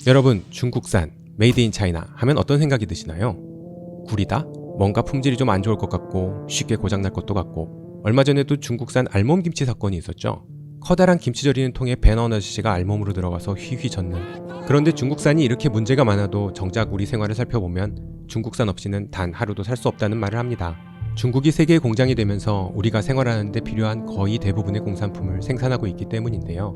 여러분, 중국산 메이드 인 차이나 하면 어떤 생각이 드시나요? 구리다? 뭔가 품질이 좀 안 좋을 것 같고 쉽게 고장날 것도 같고. 얼마 전에도 중국산 알몸 김치 사건이 있었죠. 커다란 김치 절이는 통에 배 넣은 아저씨가 알몸으로 들어가서 휘휘 젓는. 그런데 중국산이 이렇게 문제가 많아도 정작 우리 생활을 살펴보면 중국산 없이는 단 하루도 살 수 없다는 말을 합니다. 중국이 세계의 공장이 되면서 우리가 생활하는 데 필요한 거의 대부분의 공산품을 생산하고 있기 때문인데요.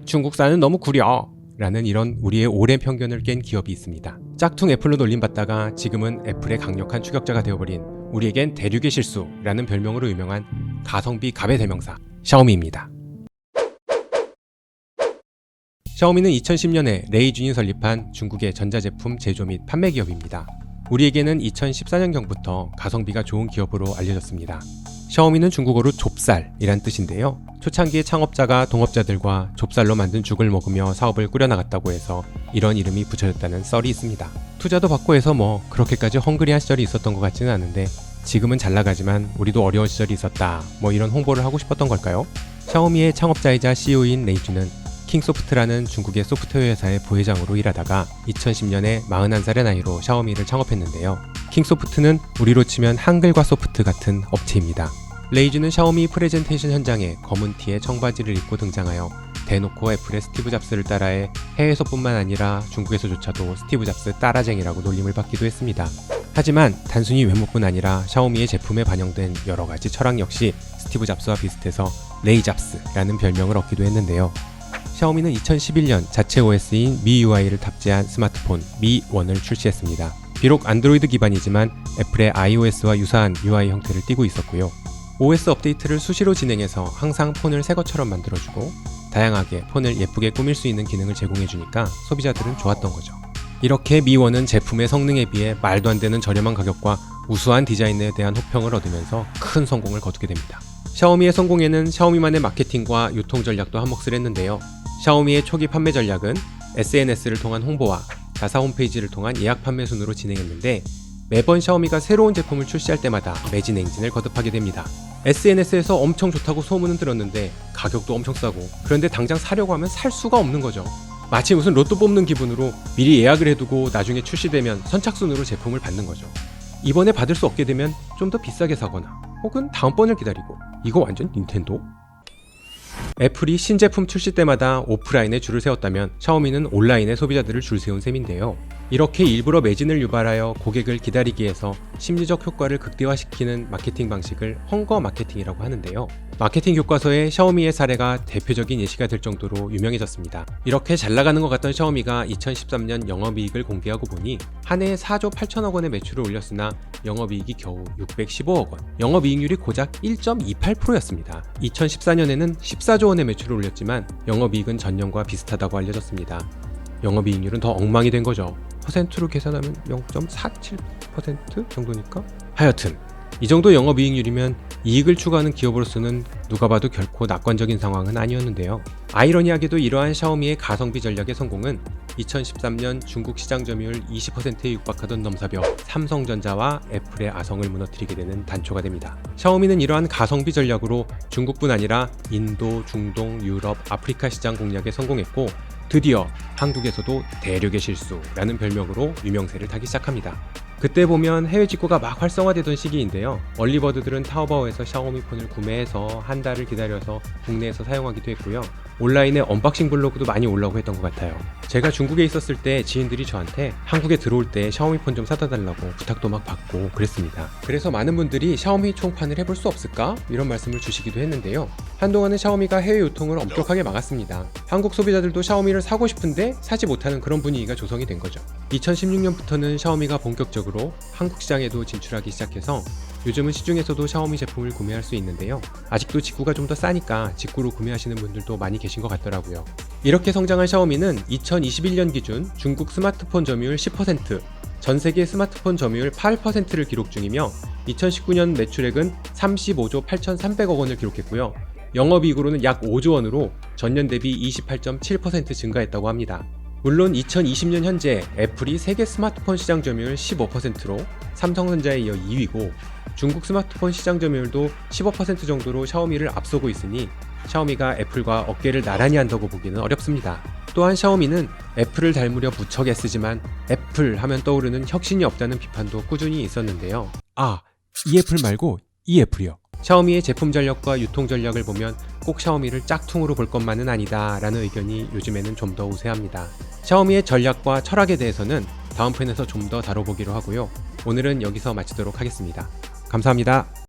중국산은 너무 구려! 라는 이런 우리의 오랜 편견을 깬 기업이 있습니다. 짝퉁 애플로 놀림받다가 지금은 애플의 강력한 추격자가 되어버린, 우리에겐 대륙의 실수라는 별명으로 유명한 가성비 갑의 대명사 샤오미입니다. 샤오미는 2010년에 레이준이 설립한 중국의 전자제품 제조 및 판매 기업입니다. 우리에게는 2014년경부터 가성비가 좋은 기업으로 알려졌습니다. 샤오미는 중국어로 좁쌀이란 뜻인데요. 초창기에 창업자가 동업자들과 좁쌀로 만든 죽을 먹으며 사업을 꾸려나갔다고 해서 이런 이름이 붙여졌다는 썰이 있습니다. 투자도 받고 해서 그렇게까지 헝그리한 시절이 있었던 것 같지는 않은데, 지금은 잘 나가지만 우리도 어려운 시절이 있었다, 이런 홍보를 하고 싶었던 걸까요? 샤오미의 창업자이자 CEO인 레이준은 킹소프트라는 중국의 소프트웨어 회사의 부회장으로 일하다가 2010년에 41살의 나이로 샤오미를 창업했는데요. 킹소프트는 우리로 치면 한글과 소프트 같은 업체입니다. 레이준은 샤오미 프레젠테이션 현장에 검은 티에 청바지를 입고 등장하여 대놓고 애플의 스티브 잡스를 따라해 해외에서뿐만 아니라 중국에서조차도 스티브 잡스 따라쟁이라고 놀림을 받기도 했습니다. 하지만 단순히 외모뿐 아니라 샤오미의 제품에 반영된 여러가지 철학 역시 스티브 잡스와 비슷해서 레이잡스라는 별명을 얻기도 했는데요. 샤오미는 2011년 자체 OS인 MIUI를 탑재한 스마트폰 Mi1을 출시했습니다. 비록 안드로이드 기반이지만 애플의 iOS와 유사한 UI 형태를 띠고 있었고요. OS 업데이트를 수시로 진행해서 항상 폰을 새 것처럼 만들어주고 다양하게 폰을 예쁘게 꾸밀 수 있는 기능을 제공해주니까 소비자들은 좋았던 거죠. 이렇게 Mi1은 제품의 성능에 비해 말도 안 되는 저렴한 가격과 우수한 디자인에 대한 호평을 얻으면서 큰 성공을 거두게 됩니다. 샤오미의 성공에는 샤오미만의 마케팅과 유통 전략도 한몫을 했는데요. 샤오미의 초기 판매 전략은 SNS를 통한 홍보와 자사 홈페이지를 통한 예약 판매 순으로 진행했는데, 매번 샤오미가 새로운 제품을 출시할 때마다 매진 행진을 거듭하게 됩니다. SNS에서 엄청 좋다고 소문은 들었는데 가격도 엄청 싸고, 그런데 당장 사려고 하면 살 수가 없는 거죠. 마치 무슨 로또 뽑는 기분으로 미리 예약을 해두고 나중에 출시되면 선착순으로 제품을 받는 거죠. 이번에 받을 수 없게 되면 좀 더 비싸게 사거나 혹은 다음번을 기다리고. 이거 완전 닌텐도? 애플이 신제품 출시 때마다 오프라인에 줄을 세웠다면 샤오미는 온라인에 소비자들을 줄 세운 셈인데요. 이렇게 일부러 매진을 유발하여 고객을 기다리게 해서 심리적 효과를 극대화시키는 마케팅 방식을 헝거 마케팅이라고 하는데요. 마케팅 교과서에 샤오미의 사례가 대표적인 예시가 될 정도로 유명해졌습니다. 이렇게 잘 나가는 것 같던 샤오미가 2013년 영업이익을 공개하고 보니 한 해에 4조 8천억 원의 매출을 올렸으나 영업이익이 겨우 615억 원, 영업이익률이 고작 1.28%였습니다. 2014년에는 14조 원의 매출을 올렸지만 영업이익은 전년과 비슷하다고 알려졌습니다. 영업이익률은 더 엉망이 된 거죠. 퍼센트로 계산하면 0.47% 정도니까? 하여튼 이 정도 영업이익률이면 이익을 추구하는 기업으로서는 누가 봐도 결코 낙관적인 상황은 아니었는데요. 아이러니하게도 이러한 샤오미의 가성비 전략의 성공은 2013년 중국 시장 점유율 20%에 육박하던 넘사벽 삼성전자와 애플의 아성을 무너뜨리게 되는 단초가 됩니다. 샤오미는 이러한 가성비 전략으로 중국뿐 아니라 인도, 중동, 유럽, 아프리카 시장 공략에 성공했고, 드디어 한국에서도 대륙의 실수라는 별명으로 유명세를 타기 시작합니다. 그때 보면 해외 직구가 막 활성화되던 시기인데요. 얼리버드들은 타오바오에서 샤오미 폰을 구매해서 한 달을 기다려서 국내에서 사용하기도 했고요. 온라인에 언박싱 블로그도 많이 올라오고 했던 것 같아요. 제가 중국에 있었을 때 지인들이 저한테 한국에 들어올 때 샤오미 폰 좀 사다 달라고 부탁도 막 받고 그랬습니다. 그래서 많은 분들이 샤오미 총판을 해볼 수 없을까? 이런 말씀을 주시기도 했는데요. 한동안은 샤오미가 해외 유통을 엄격하게 막았습니다. 한국 소비자들도 샤오미를 사고 싶은데 사지 못하는 그런 분위기가 조성이 된 거죠. 2016년부터는 샤오미가 본격적으로 한국 시장에도 진출하기 시작해서 요즘은 시중에서도 샤오미 제품을 구매할 수 있는데요. 아직도 직구가 좀 더 싸니까 직구로 구매하시는 분들도 많이 계신 것 같더라고요. 이렇게 성장한 샤오미는 2021년 기준 중국 스마트폰 점유율 10%, 전 세계 스마트폰 점유율 8%를 기록 중이며 2019년 매출액은 35조 8,300억 원을 기록했고요. 영업이익으로는 약 5조 원으로 전년 대비 28.7% 증가했다고 합니다. 물론 2020년 현재 애플이 세계 스마트폰 시장 점유율 15%로 삼성전자에 이어 2위고, 중국 스마트폰 시장 점유율도 15% 정도로 샤오미를 앞서고 있으니 샤오미가 애플과 어깨를 나란히 한다고 보기는 어렵습니다. 또한 샤오미는 애플을 닮으려 무척 애쓰지만 애플 하면 떠오르는 혁신이 없다는 비판도 꾸준히 있었는데요. 이 애플 말고 이 애플이요. 샤오미의 제품 전략과 유통 전략을 보면 꼭 샤오미를 짝퉁으로 볼 것만은 아니다 라는 의견이 요즘에는 좀 더 우세합니다. 샤오미의 전략과 철학에 대해서는 다음 편에서 좀 더 다뤄보기로 하고요. 오늘은 여기서 마치도록 하겠습니다. 감사합니다.